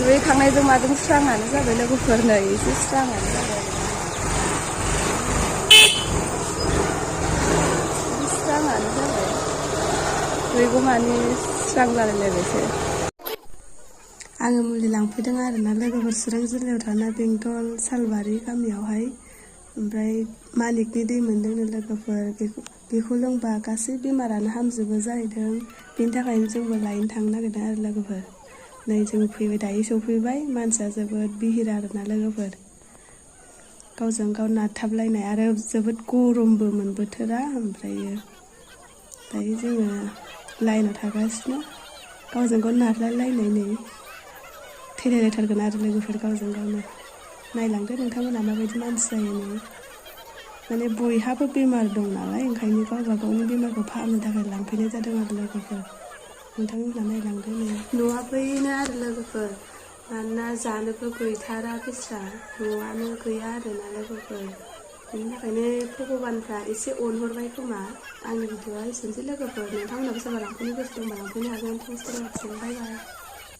दुगैखांनायजों माजों स्राङानो जाबाय लोगोफोर नै एसे स्राङानो जाबाय स्राङानो जाबाय दुगैगौमानि स्रां जालायलायबायसो आङो मुलि लांफैदों आरोना लोगोफोर चिरां जिल्लायाव थानाय बेंटल सालबारि गामियावहाय ओमफ्राय मानेकनि दै मोनदोंनो लोगोफोर बेखौ लोंबा गासै बेमारानो हामजोबो जाहैदों बेनि थाखायनो जोंबो लायनो थांनो नागिरदों आरो लोगोफोर नै जों फैबाय दायो सौफैबाय मानसिया जोबोद बिहिर आरोना लोगोफोर गावजों गाव नारथाबलायनाय आरो जोबोद गरमबोमोन बोथोरा ओमफ्रायो दायो जोङो लाइनाव थागासिनो गावजों गाव नारलायलायनाय नै थैलायलायथारगोन आरो लोगोफोर गावजों गावनो नायलांदो नोंथांमोना माबायदि मानसि जायो नै माने बयहाबो बेमार दं नालाय ओंखायनो गावबा गावनि बेमारखौ फाहामनो थाखाय लांफैनाय जादों आरो लोगोफोर नोंथांमोना नायलांदो नै न'आ बैनो आरो लोगोफोर मानोना जानोबो गैथारा फैसा न'आनो गैया आरोना लोगोफोर बेनि थाखायनो भगबानफ्रा एसे अनहरबाय खोमा आंनि भिडिअ'आ एसेनोसै लोगोफोर नोंथांमोनाबो सोरबा लांफैनो गोसो दंबा लांफैनो हागोन थेंक्स फर वाचिं बाय बाय